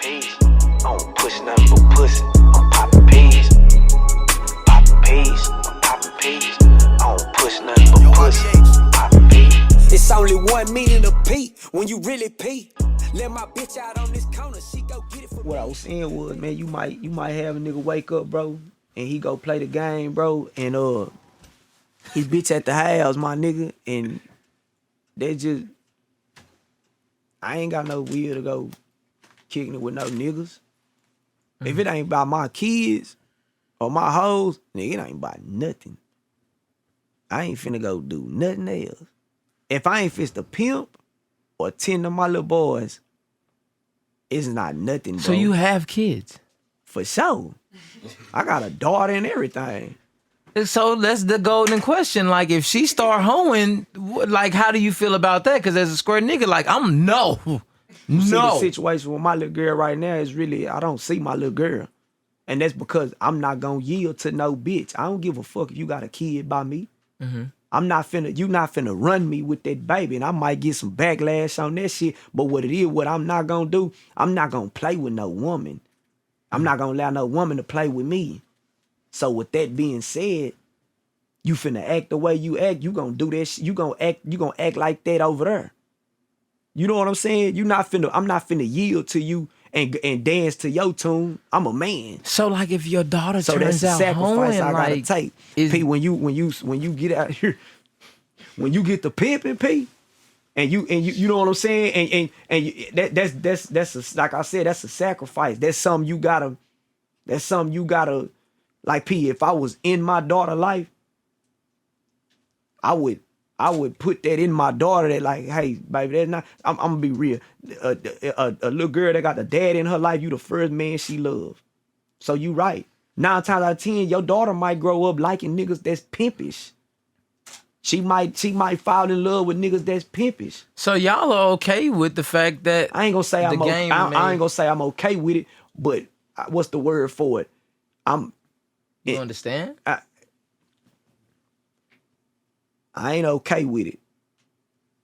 peas. I don't push nothing but pussy. I'm popping peas. Popping peas. I'm popping peas. I don't push nothing but pussy. Popping peas. It's only 1 meaning to pee when you really pee. Let my bitch out on this corner, she go get it for What I was saying was, man, you might have a nigga wake up, bro, and he go play the game, bro, and his bitch at the house, my nigga, and they just, I ain't got no will to go kicking it with no niggas. If it ain't about my kids or my hoes, nigga, it ain't about nothing. I ain't finna go do nothing else. If I ain't fist a pimp or tend to my little boys, it's not nothing, bro. So you have kids? For sure. I got a daughter and everything. So that's the golden question. Like, if she start hoeing, like, how do you feel about that? Because as a square nigga, like, no. See, the situation with my little girl right now is really, I don't see my little girl. And that's because I'm not gonna yield to no bitch. I don't give a fuck if you got a kid by me. Mm-hmm. You not finna run me with that baby, and I might get some backlash on that shit. But what it is, what I'm not gonna do, I'm not gonna play with no woman. I'm not gonna allow no woman to play with me. So with that being said, you finna act the way you act. You gonna do that shit. You gonna act like that over there. You know what I'm saying? I'm not finna yield to you and dance to your tune. I'm a man. So like, if your daughter So turns that's the out sacrifice hoeing, I gotta like, take. P, when you get out here, when you get the pimping, P, and you know what I'm saying, and that's a, like I said, that's a sacrifice. That's something you gotta, like, P, if I was in my daughter's life, I would put that in my daughter, that like, hey, baby, that's not, I'm gonna be real. A little girl that got the dad in her life, you the first man she loves. So you right. 9 times out of 10, your daughter might grow up liking niggas that's pimpish. She might fall in love with niggas that's pimpish. So y'all are okay with the fact that I ain't gonna say I ain't gonna say I'm okay with it, but what's the word for it? You understand? I ain't okay with it.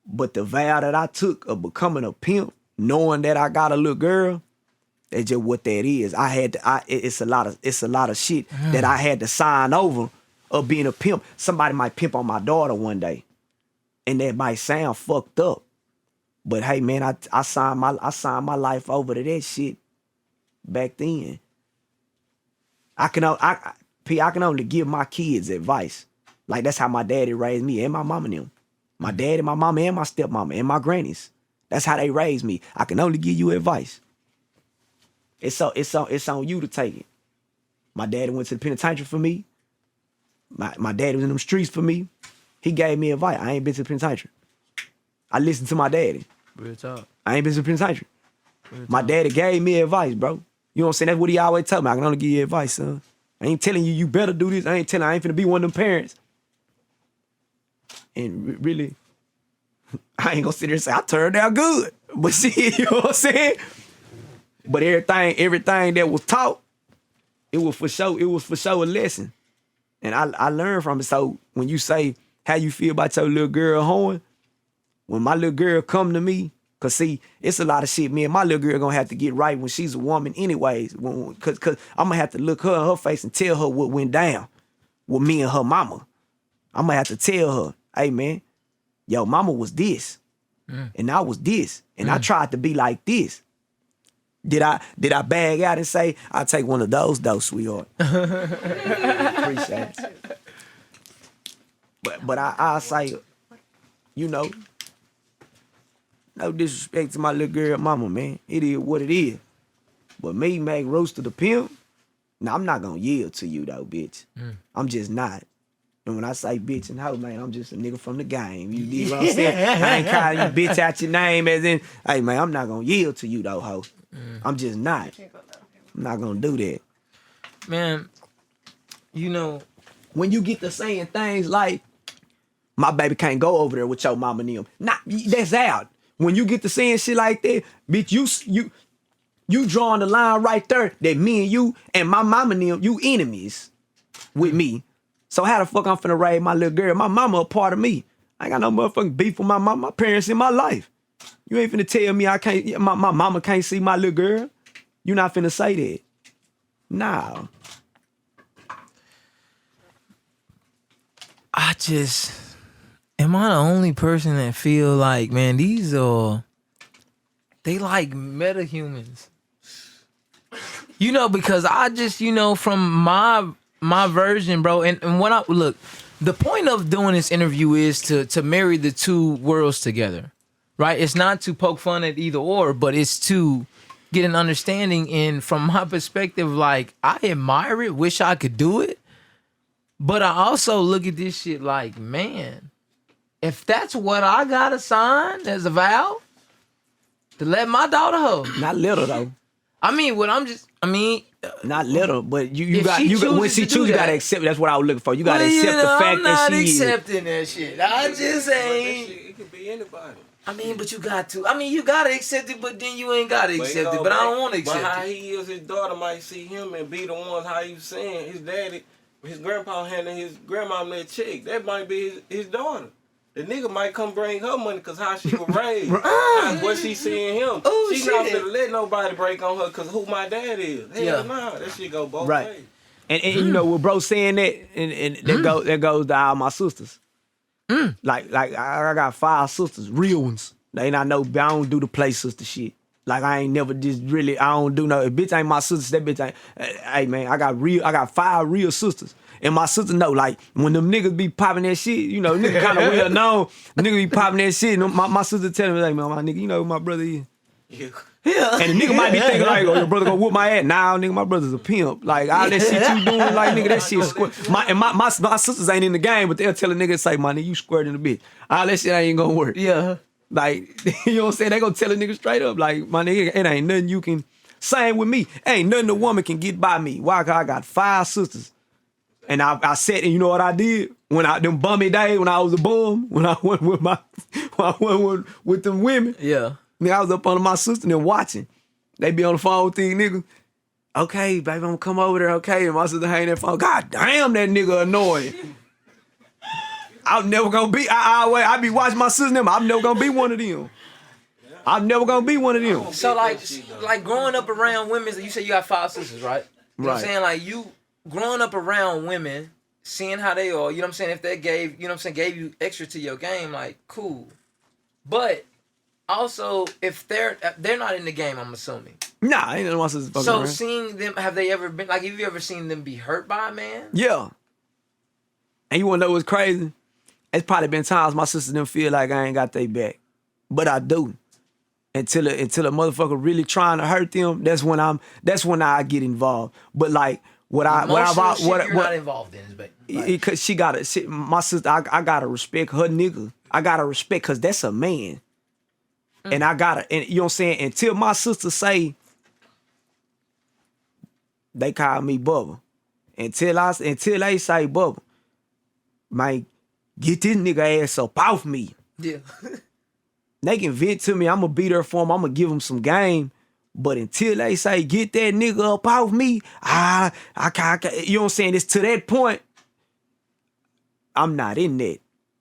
But the vow that I took of becoming a pimp, knowing that I got a little girl, that's just what that is. It's a lot of shit that I had to sign over of being a pimp. Somebody might pimp on my daughter one day, and that might sound fucked up. But hey, man, I signed my life over to that shit back then. I can only give my kids advice. Like, that's how my daddy raised me and my mama and them. My daddy, my mama, and my stepmama, and my grannies. That's how they raised me. I can only give you advice. It's on you to take it. My daddy went to the penitentiary for me. My daddy was in them streets for me. He gave me advice. I ain't been to the penitentiary. I listened to my daddy. Real talk. I ain't been to the penitentiary. My daddy gave me advice, bro. You know what I'm saying? That's what he always told me. I can only give you advice, son. I ain't telling you better do this. I ain't finna be one of them parents. And really, I ain't gonna sit there and say I turned out good. But see, you know what I'm saying? But everything that was taught, it was for sure a lesson. And I learned from it. So when you say how you feel about your little girl hoeing, when my little girl come to me, cause see, it's a lot of shit me and my little girl gonna have to get right when she's a woman anyways. Cause I'm gonna have to look her in her face and tell her what went down with me and her mama. I'm gonna have to tell her, hey man, yo, mama was this, and I was this, and I tried to be like this. Did I bag out and say, I'll take one of those though, sweetheart? Appreciate it. But I say, you know, no disrespect to my little girl mama, man. It is what it is. But me, make Rooster the pimp, nah, I'm not gonna yield to you though, bitch. I'm just not. And when I say bitch and hoe, man, I'm just a nigga from the game. You dig what I'm saying? I ain't calling you bitch out your name as in, hey man, I'm not gonna yield to you though, hoe. I'm just not. I'm not gonna do that. Man, you know, when you get to saying things like, my baby can't go over there with your mama and them. Nah, that's out. When you get to saying shit like that, bitch, you drawing the line right there that me and you and my mama and them, you enemies with me. So how the fuck I'm finna raise my little girl? My mama a part of me. I ain't got no motherfucking beef with my mama, my parents in my life. You ain't finna tell me my mama can't see my little girl. You not finna say that. Nah. Am I the only person that feel like, man, these are, they like metahumans? You know, because I just, you know, from my version, bro, and when I, look, the point of doing this interview is to marry the two worlds together, right? It's not to poke fun at either or, but it's to get an understanding. And from my perspective, like, I admire it, wish I could do it. But I also look at this shit like, man, if that's what I gotta sign as a vow to let my daughter hoe. Not little though. I mean, Not little, but you If got she when chooses she to do chooses, you gotta that- accept. That's what I was looking for. You gotta well, accept the fact I'm not that she is. accepting that shit. I just ain't. It could be anybody. I mean, but you got to. I mean, you gotta accept it, but then you ain't gotta accept it. But I don't want to But how accept it. he is, his daughter might see him and be the one. How you saying his daddy, his grandpa handing his grandma that check. That might be his daughter. The nigga might come bring her money because how she was raised. That's what she seeing him. Oh, she not shit. gonna let nobody break on her because who my dad is. Hell nah, that shit go both Right. ways. And you know, with bro saying that, and that goes to all my sisters. Like I got 5 sisters, real ones. They not know. I don't do the play sister shit. Like I ain't never just really. I don't do no. If bitch ain't my sisters, that bitch ain't. Hey man, I got 5 real sisters, and my sister know. Like when them niggas be popping that shit, you know, nigga kind of well known. Nigga be popping that shit. And my sister telling me like, man, my nigga, you know who my brother is. Yeah. And the nigga might be thinking like, oh, your brother gonna whoop my ass. Nah, nigga, my brother's a pimp. Like all that shit you doing, like nigga, that shit squirt. My sisters ain't in the game, but they'll tell a nigga, say, my nigga, you squirting a bitch. All that shit ain't gonna work. Yeah. Like, you know what I'm saying? They gonna tell a nigga straight up, like, my nigga, it ain't nothing you can. Same with me. Ain't nothing a woman can get by me. Why? 'Cause I got 5 sisters. And I said, and you know what I did? When them bummy days, when I was a bum, when I went with them women, Yeah. nigga, I was up under my sister and them watching. They be on the phone with these niggas. Okay, baby, I'm gonna come over there, okay? And my sister hang that phone. God damn, that nigga annoying. I'm never gonna be, I be watching my sister and them. I'm never gonna be one of them. I'm never gonna be one of them. So like growing up around women, you say you got 5 sisters, right? You know what I'm Right. saying? Like you growing up around women, seeing how they are, you know what I'm saying? If they gave, you know what I'm saying, gave you extra to your game, like cool. But also if they're not in the game, I'm assuming. Nah, ain't none of my sisters fucking So around. seeing them, have they ever been like? Have you ever seen them be hurt by a man? Yeah. And you wanna know what's crazy? It's probably been times my sisters them feel like I ain't got they back. But I do. Until a motherfucker really trying to hurt them, that's when I get involved. But like you're not involved in, but like, my sister, I gotta respect her nigga. I gotta respect cause that's a man. And and you know what I'm saying? Until my sister say they call me Bubba. Until they say Bubba, man, get this nigga ass up off me. yeah. They can vent to me. I'm gonna be there for them. I'm gonna give them some game. But until they say get that nigga up off me, I can't. You know what I'm saying? It's to that point. I'm not in that.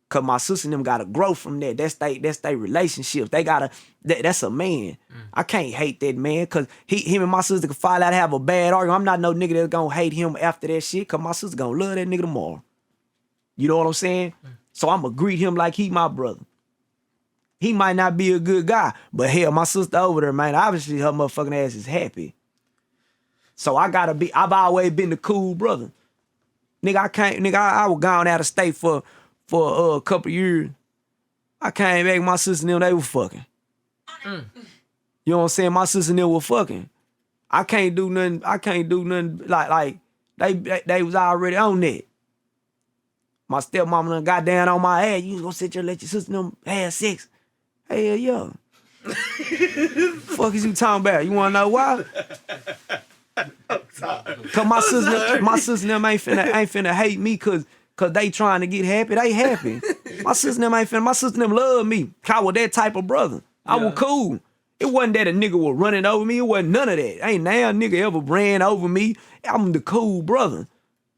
Cause my sister and them gotta grow from that. That's they relationships. They gotta. That's a man. I can't hate that man. Cause him and my sister can fall out and have a bad argument. I'm not no nigga that's gonna hate him after that shit. Cause my sister gonna love that nigga tomorrow. You know what I'm saying? So I'ma greet him like he my brother. He might not be a good guy, but hell, my sister over there, man, obviously her motherfucking ass is happy. So I've always been the cool brother. Nigga, I was gone out of state for a couple years. I came back, my sister and them, they were fucking. You know what I'm saying? My sister and them were fucking. I can't do nothing like they was already on that. My stepmama done got down on my ass. You gonna sit there and let your sister and them have sex? Hell yeah. Fuck is you talking about? You wanna know why? Cause my sister and them ain't finna hate me cause they trying to get happy. They happy. My sister and them love me. I was that type of brother. I was cool. It wasn't that a nigga was running over me. It wasn't none of that. Ain't now a nigga ever ran over me. I'm the cool brother.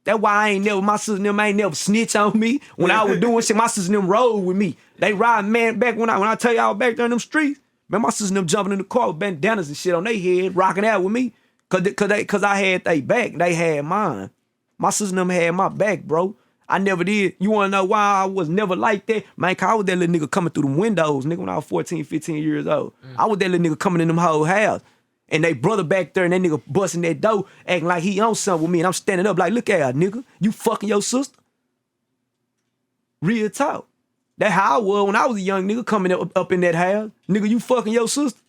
That's why my sister and them ain't never snitch on me. When I was doing shit, my sister and them rolled with me. They ride, man, back when I tell y'all back there in them streets, Man, my sister and them jumping in the car with bandanas and shit on their head, rocking out with me. Cause I had they back. They had mine. My sister and them had my back, bro. I never did. You wanna know why I was never like that? Man, cause I was that little nigga coming through them windows, nigga, when I was 14, 15 years old. I was that little nigga coming in them whole house. And they brother back there and that nigga busting that door, acting like he on something with me. And I'm standing up like, look at her, nigga. You fucking your sister? Real talk. That's how I was when I was a young nigga coming up in that house. Nigga, you fucking your sister?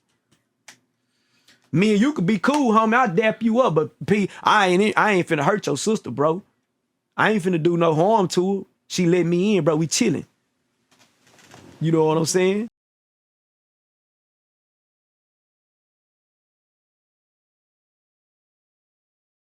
Me and you could be cool, homie. I'll dap you up, but P, I ain't finna hurt your sister, bro. I ain't finna do no harm to her. She let me in, bro. We chilling. You know what I'm saying?